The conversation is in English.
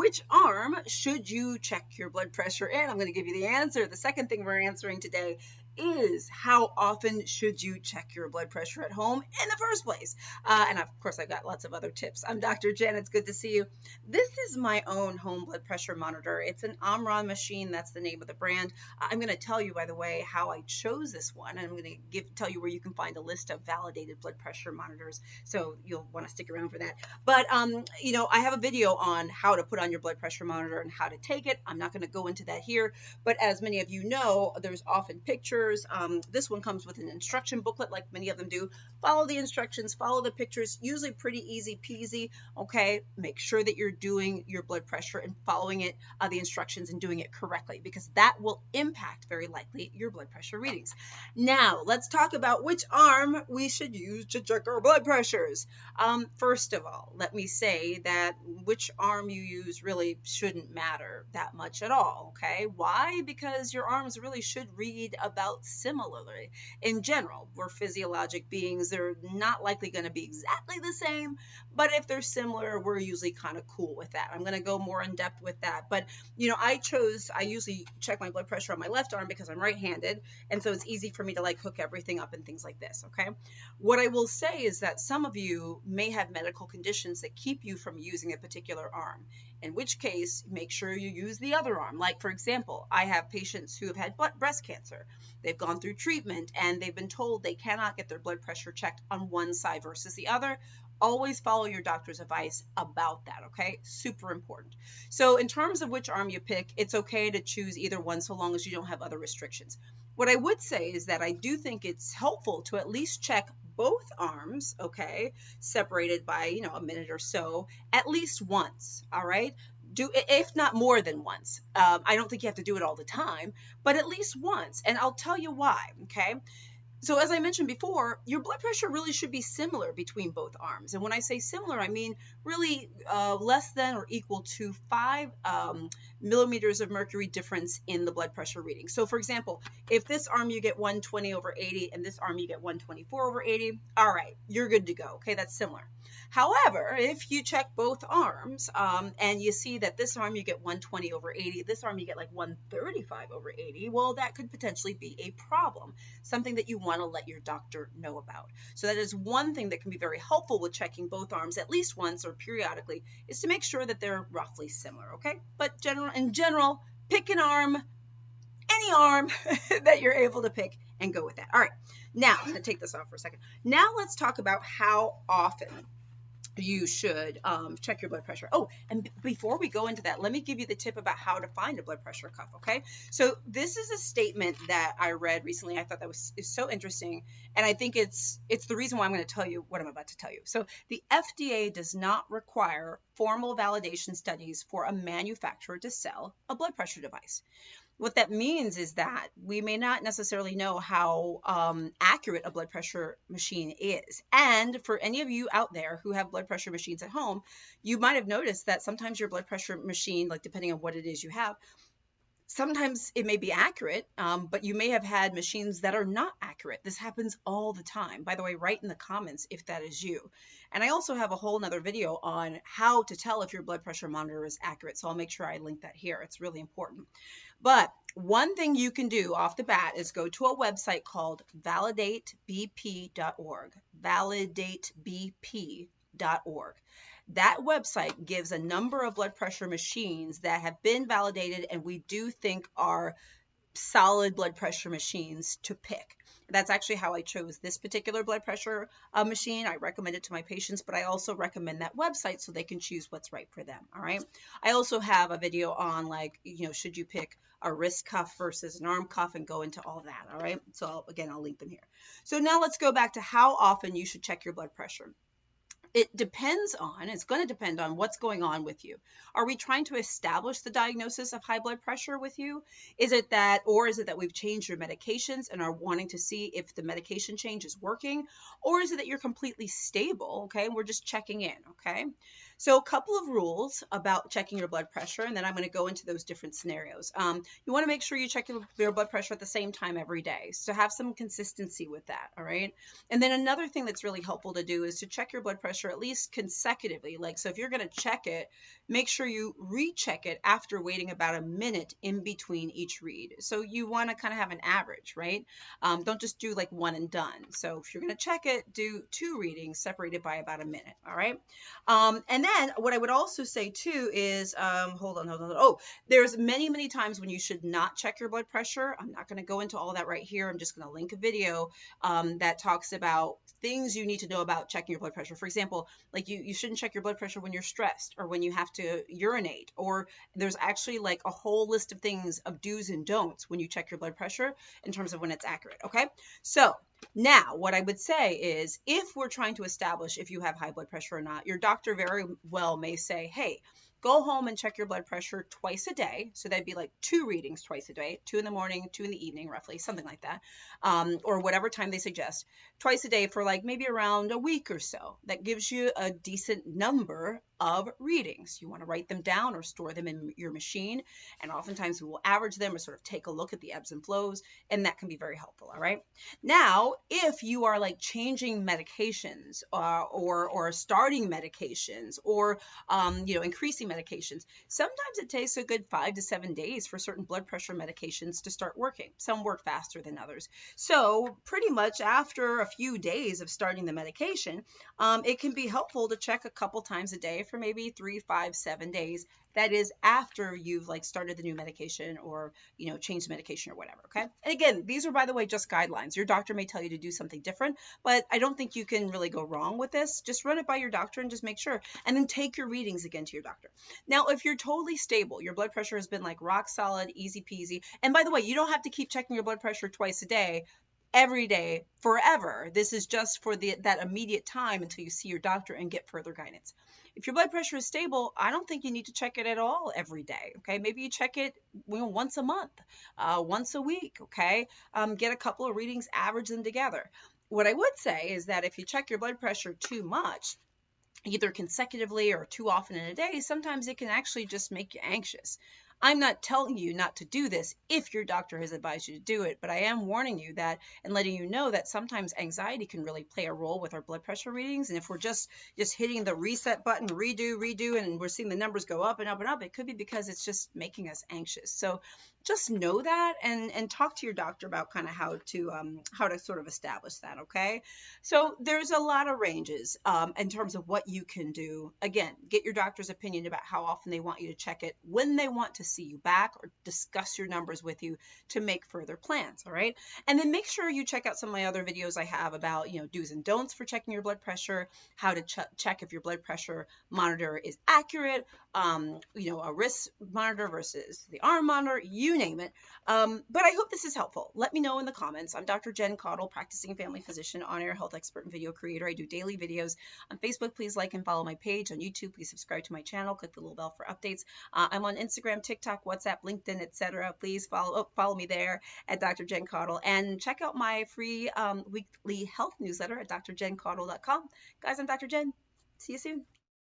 which arm should you check your blood pressure in? I'm going to give you the answer. The second thing we're answering today is how often should you check your blood pressure at home in the first place? And of course, I've got lots of other tips. I'm Dr. Jen. It's good to see you. This is my own home blood pressure monitor. It's an Omron machine. That's the name of the brand. I'm going to tell you, by the way, how I chose this one. And I'm going to tell you where you can find a list of validated blood pressure monitors. So you'll want to stick around for that. But, you know, I have a video on how to put on your blood pressure monitor and how to take it. I'm not going to go into that here. But as many of you know, there's often pictures. This one comes with an instruction booklet, like many of them do. Follow the instructions, follow the pictures, usually pretty easy peasy. Okay, make sure that you're doing your blood pressure and following it, the instructions, and doing it correctly, because that will impact very likely your blood pressure readings. Now, let's talk about which arm we should use to check our blood pressures. First of all, let me say that which arm you use really shouldn't matter that much at all. Okay, why? Because your arms really should read about similarly. In general, we're physiologic beings. They're not likely going to be exactly the same, but if they're similar, we're usually kind of cool with that. I'm going to go more in depth with that. But, you know, I usually check my blood pressure on my left arm because I'm right-handed, and so it's easy for me to like hook everything up and things like this, okay? What I will say is that some of you may have medical conditions that keep you from using a particular arm, in which case, make sure you use the other arm. Like, for example, I have patients who have had breast cancer. They've gone through treatment and they've been told they cannot get their blood pressure checked on one side versus the other. Always follow your doctor's advice about that, okay? Super important. So in terms of which arm you pick, it's okay to choose either one so long as you don't have other restrictions. What I would say is that I do think it's helpful to at least check both arms, okay, separated by, you know, a minute or so, at least once, all right? If not more than once. I don't think you have to do it all the time, but at least once. And I'll tell you why, okay? So as I mentioned before, your blood pressure really should be similar between both arms. And when I say similar, I mean really less than or equal to 5 millimeters of mercury difference in the blood pressure reading. So for example, if this arm you get 120/80 and this arm you get 124/80, all right, you're good to go. Okay, that's similar. However, if you check both arms and you see that this arm you get 120/80, this arm you get like 135/80, well, that could potentially be a problem, something that you want to let your doctor know about. So that is one thing that can be very helpful with checking both arms at least once or periodically, is to make sure that they're roughly similar, okay? But in general, pick an arm, any arm that you're able to pick, and go with that. All right, now I'm going to take this off for a second. Now let's talk about how often you should check your blood pressure. Oh, and before we go into that, let me give you the tip about how to find a blood pressure cuff, okay? So this is a statement that I read recently. I thought that is so interesting, and I think it's the reason why I'm going to tell you what I'm about to tell you. So the FDA does not require formal validation studies for a manufacturer to sell a blood pressure device. What that means is that we may not necessarily know how accurate a blood pressure machine is. And for any of you out there who have blood pressure machines at home, you might have noticed that sometimes your blood pressure machine, like depending on what it is you have, sometimes it may be accurate, but you may have had machines that are not accurate. This happens all the time. By the way, write in the comments if that is you. And I also have a whole nother video on how to tell if your blood pressure monitor is accurate. So I'll make sure I link that here. It's really important. But one thing you can do off the bat is go to a website called validatebp.org. Validatebp.org. That website gives a number of blood pressure machines that have been validated and we do think are solid blood pressure machines to pick. That's actually how I chose this particular blood pressure machine. I recommend it to my patients, but I also recommend that website so they can choose what's right for them. All right. I also have a video on, like, you know, should you pick a wrist cuff versus an arm cuff, and go into all that. All right. So again, I'll link them here. So now let's go back to how often you should check your blood pressure. It's going to depend on what's going on with you. Are we trying to establish the diagnosis of high blood pressure with you? Is it that we've changed your medications and are wanting to see if the medication change is working? Or is it that you're completely stable, okay, and we're just checking in, okay? So a couple of rules about checking your blood pressure, and then I'm going to go into those different scenarios. You want to make sure you check your blood pressure at the same time every day. So have some consistency with that, all right? And then another thing that's really helpful to do is to check your blood pressure at least consecutively. Like, so if you're going to check it, make sure you recheck it after waiting about a minute in between each read. So you want to kind of have an average, right? Don't just do like one and done. So if you're going to check it, do 2 readings separated by about a minute, all right? And then what I would also say too is, hold on. Oh, there's many times when you should not check your blood pressure. I'm not going to go into all that right here. I'm just going to link a video that talks about things you need to know about checking your blood pressure. For example, like you shouldn't check your blood pressure when you're stressed or when you have to urinate, or there's actually like a whole list of things of do's and don'ts when you check your blood pressure in terms of when it's accurate. Okay, so now, what I would say is if we're trying to establish if you have high blood pressure or not, your doctor very well may say, hey, go home and check your blood pressure twice a day. So that'd be like 2 readings twice a day, 2 in the morning, 2 in the evening, roughly, something like that, or whatever time they suggest, twice a day for like maybe around a week or so. That gives you a decent number of readings. You want to write them down or store them in your machine. And oftentimes we will average them or sort of take a look at the ebbs and flows, and that can be very helpful. All right. Now, if you are like changing medications or starting medications or increasing medications, sometimes it takes a good 5 to 7 days for certain blood pressure medications to start working. Some work faster than others. So pretty much after a few days of starting the medication, it can be helpful to check a couple times a day for maybe 3, 5, 7 days. That is after you've like started the new medication or, changed the medication or whatever. Okay. And again, these are, by the way, just guidelines. Your doctor may tell you to do something different, but I don't think you can really go wrong with this. Just run it by your doctor and just make sure, and then take your readings again to your doctor. Now, if you're totally stable, your blood pressure has been like rock solid, easy peasy. And by the way, you don't have to keep checking your blood pressure twice a day, every day, forever. This is just for that immediate time until you see your doctor and get further guidance. If your blood pressure is stable, I don't think you need to check it at all every day. Okay, maybe you check it once a month, once a week. Okay, get a couple of readings, average them together. What I would say is that if you check your blood pressure too much, either consecutively or too often in a day, sometimes it can actually just make you anxious. I'm not telling you not to do this if your doctor has advised you to do it, but I am warning you that and letting you know that sometimes anxiety can really play a role with our blood pressure readings. And if we're just hitting the reset button, redo, and we're seeing the numbers go up and up and up, it could be because it's just making us anxious. So just know that and talk to your doctor about kind of how to sort of establish that. Okay. So there's a lot of ranges in terms of what you can do. Again, get your doctor's opinion about how often they want you to check it, when they want to see you back or discuss your numbers with you to make further plans. All right. And then make sure you check out some of my other videos I have about, do's and don'ts for checking your blood pressure, how to check if your blood pressure monitor is accurate, a wrist monitor versus the arm monitor, you name it. But I hope this is helpful. Let me know in the comments. I'm Dr. Jen Caudle, practicing family physician, on-air health expert, and video creator. I do daily videos on Facebook. Please like and follow my page. On YouTube, please subscribe to my channel. Click the little bell for updates. I'm on Instagram, TikTok, WhatsApp, LinkedIn, etc. Please follow me there at Dr. Jen Caudle, and check out my free weekly health newsletter at drjencaudle.com. Guys, I'm Dr. Jen. See you soon.